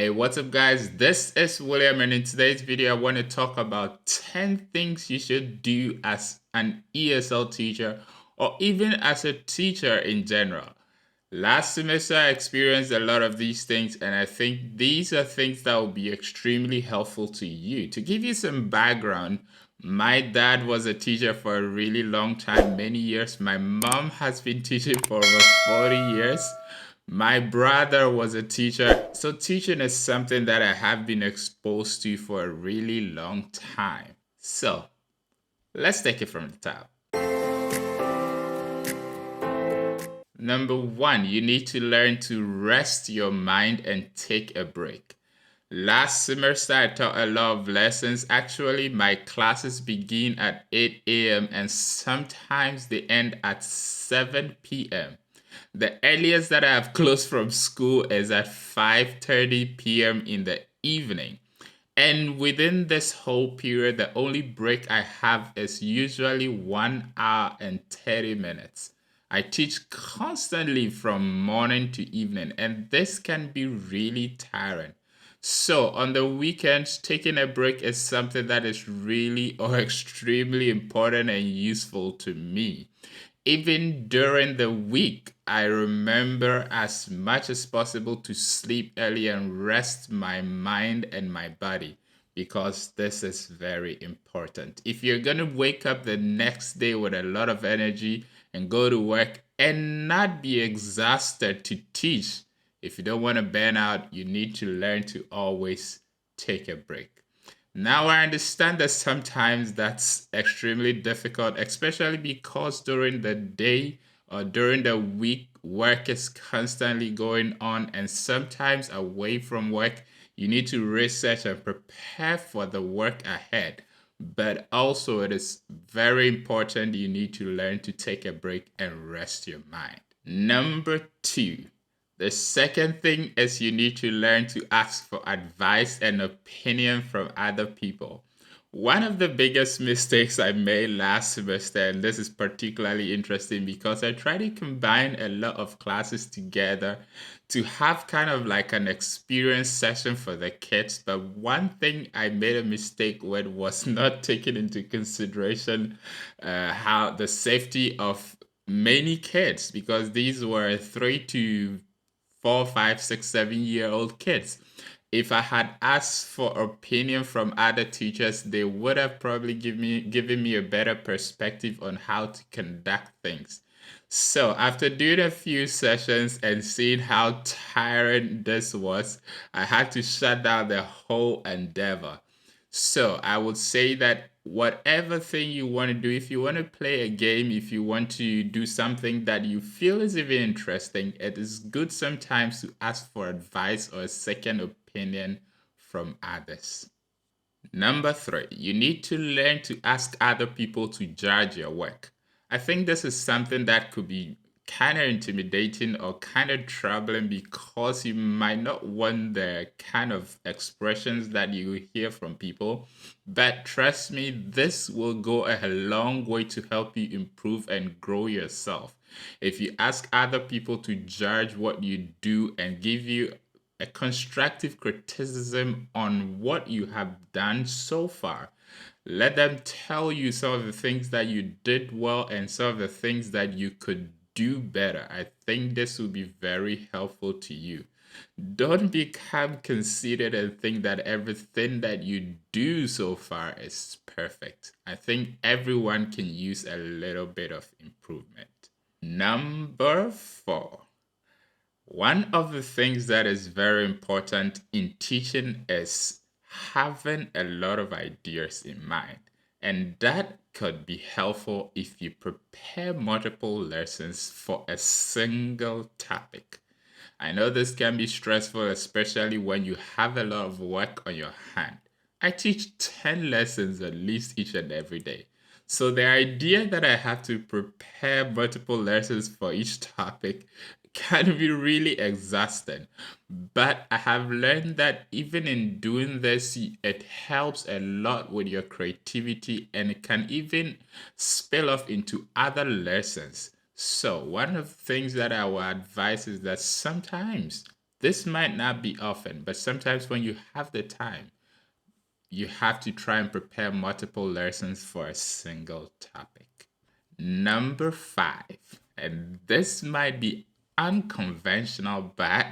Hey, what's up guys? This is William, and in today's video I want to talk about 10 things you should do as an ESL teacher or even as a teacher in general. Last semester I experienced a lot of these things, and I think these are things that will be extremely helpful to you. To give you some background, my dad was a teacher for a really long time, many years. My mom has been teaching for over 40 years. My brother was a teacher, so teaching is something that I have been exposed to for a really long time. So let's take it from the top. Number one, you need to learn to rest your mind and take a break. Last semester, I taught a lot of lessons. Actually, my classes begin at 8 a.m. and sometimes they end at 7 p.m. The earliest that I have closed from school is at 5:30 p.m. in the evening. And within this whole period, the only break I have is usually 1 hour and 30 minutes. I teach constantly from morning to evening, and this can be really tiring. So, on the weekends, taking a break is something that is really or extremely important and useful to me. Even during the week, I remember as much as possible to sleep early and rest my mind and my body because this is very important. If you're going to wake up the next day with a lot of energy and go to work and not be exhausted to teach, if you don't want to burn out, you need to learn to always take a break. Now I understand that sometimes that's extremely difficult, especially because during the day or during the week, work is constantly going on, and sometimes away from work, you need to research and prepare for the work ahead. But also, it is very important you need to learn to take a break and rest your mind. Number two, the second thing is you need to learn to ask for advice and opinion from other people. One of the biggest mistakes I made last semester, and this is particularly interesting because I try to combine a lot of classes together to have kind of like an experience session for the kids. But one thing I made a mistake with was not taking into consideration how the safety of many kids, because these were 3 to 4, 5, 6, 7 year old kids. If I had asked for opinion from other teachers, they would have probably given me a better perspective on how to conduct things. So after doing a few sessions and seeing how tiring this was, I had to shut down the whole endeavor. So I would say that whatever thing you want to do, if you want to play a game, if you want to do something that you feel is even interesting, it is good sometimes to ask for advice or a second opinion from others. Number three, you need to learn to ask other people to judge your work. I think this is something that could be kind of intimidating or kind of troubling because you might not want the kind of expressions that you hear from people. But trust me, this will go a long way to help you improve and grow yourself. If you ask other people to judge what you do and give you a constructive criticism on what you have done so far. Let them tell you some of the things that you did well and some of the things that you could do better. I think this will be very helpful to you. Don't become conceited and think that everything that you do so far is perfect. I think everyone can use a little bit of improvement. Number four. One of the things that is very important in teaching is having a lot of ideas in mind. And that could be helpful if you prepare multiple lessons for a single topic. I know this can be stressful, especially when you have a lot of work on your hand. I teach 10 lessons at least each and every day. So the idea that I have to prepare multiple lessons for each topic can be really exhausting. But I have learned that even in doing this, it helps a lot with your creativity and it can even spill off into other lessons. So, one of the things that I would advise is that sometimes This might not be often, but sometimes when you have the time, you have to try and prepare multiple lessons for a single topic. Number five, and this might be unconventional, but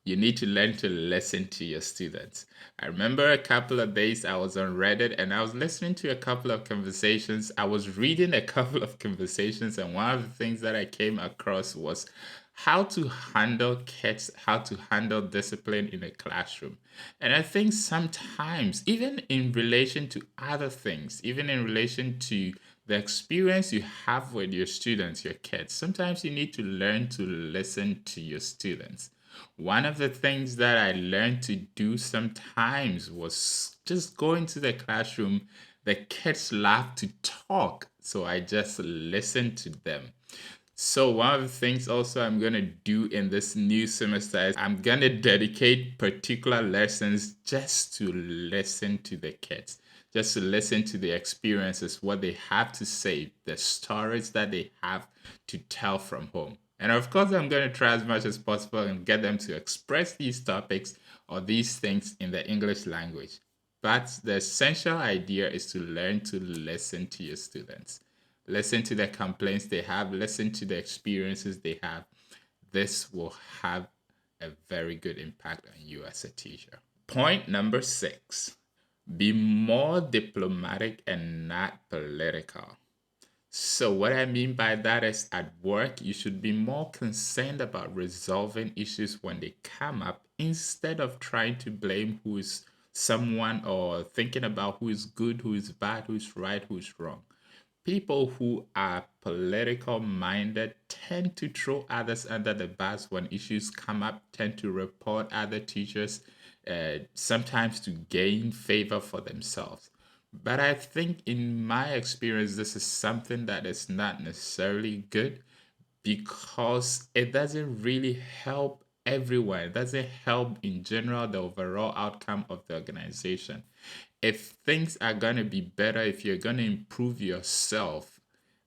you need to learn to listen to your students. I remember a couple of days I was on Reddit and I was listening to a couple of conversations. I was reading a couple of conversations, and one of the things that I came across was how to handle kids, how to handle discipline in a classroom. And I think sometimes, even in relation to other things, even in relation to the experience you have with your students, your kids, sometimes you need to learn to listen to your students. One of the things that I learned to do sometimes was just go into the classroom. The kids love to talk, so I just listen to them. So one of the things also I'm going to do in this new semester is I'm going to dedicate particular lessons just to listen to the kids, just to listen to the experiences, what they have to say, the stories that they have to tell from home. And of course, I'm going to try as much as possible and get them to express these topics or these things in the English language. But the essential idea is to learn to listen to your students. Listen to the complaints they have, listen to the experiences they have. This will have a very good impact on you as a teacher. Point number six, be more diplomatic and not political. So, what I mean by that is at work, you should be more concerned about resolving issues when they come up instead of trying to blame who is someone or thinking about who is good, who is bad, who is right, who is wrong. People who are political minded tend to throw others under the bus when issues come up, tend to report other teachers, sometimes to gain favor for themselves. But I think, in my experience, this is something that is not necessarily good because it doesn't really help everyone. It doesn't help in general the overall outcome of the organization. If things are going to be better, if you're going to improve yourself,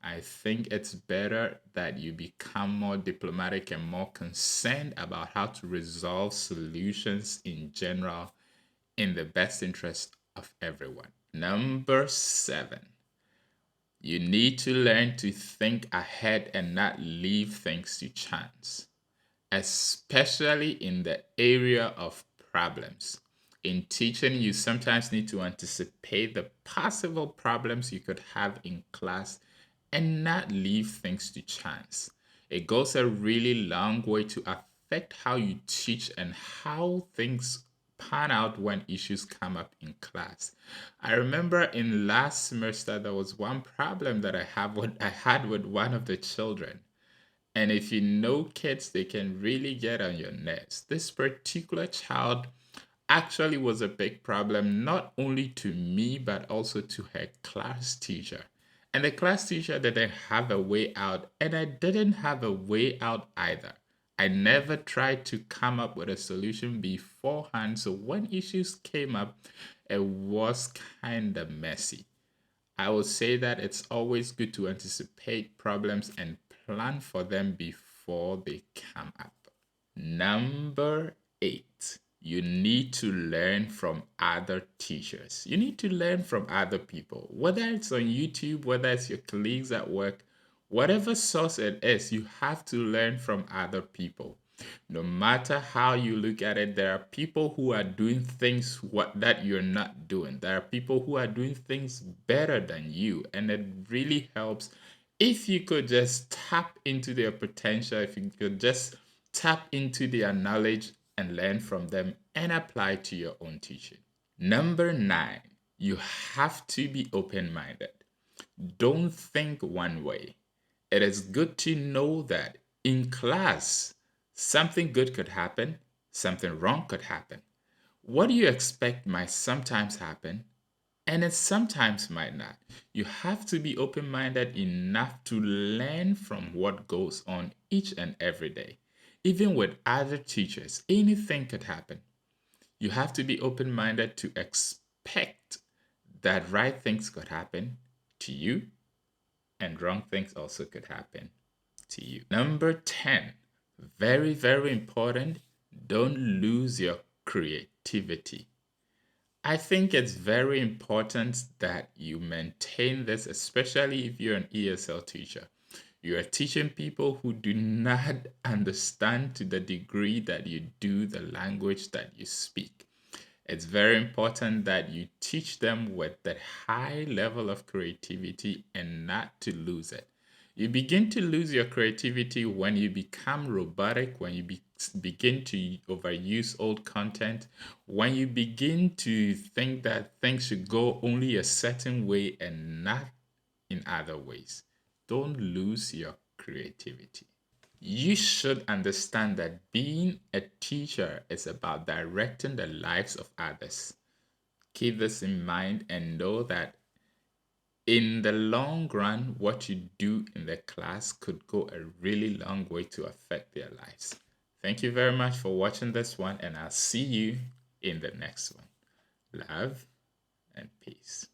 I think it's better that you become more diplomatic and more concerned about how to resolve solutions in general in the best interest of everyone. Number seven, you need to learn to think ahead and not leave things to chance, especially in the area of problems. In teaching, you sometimes need to anticipate the possible problems you could have in class and not leave things to chance. It goes a really long way to affect how you teach and how things pan out when issues come up in class. I remember in last semester there was one problem that I had with one of the children. And if you know kids, they can really get on your nerves. This particular child actually was a big problem, not only to me, but also to her class teacher. And the class teacher didn't have a way out, and I didn't have a way out either. I never tried to come up with a solution beforehand, so when issues came up, it was kind of messy. I would say that it's always good to anticipate problems and plan for them before they come up. Number eight, you need to learn from other teachers. You need to learn from other people, whether it's on YouTube, whether it's your colleagues at work, whatever source it is, you have to learn from other people. No matter how you look at it, there are people who are doing things that you're not doing. There are people who are doing things better than you, and it really helps if you could just tap into their potential, if you could just tap into their knowledge and learn from them and apply to your own teaching. Number nine, you have to be open minded. Don't think one way. It is good to know that in class, something good could happen, something wrong could happen. What you expect might sometimes happen, and it sometimes might not. You have to be open minded enough to learn from what goes on each and every day. Even with other teachers, anything could happen. You have to be open minded to expect that right things could happen to you and wrong things also could happen to you. Number 10, very, very important, Don't lose your creativity. I think it's very important that you maintain this, especially if you're an ESL teacher. You are teaching people who do not understand to the degree that you do the language that you speak. It's very important that you teach them with that high level of creativity and not to lose it. You begin to lose your creativity when you become robotic, when you begin to overuse old content, when you begin to think that things should go only a certain way and not in other ways. Don't lose your creativity. You should understand that being a teacher is about directing the lives of others. Keep this in mind and know that in the long run, what you do in the class could go a really long way to affect their lives. Thank you very much for watching this one, and I'll see you in the next one. Love and peace.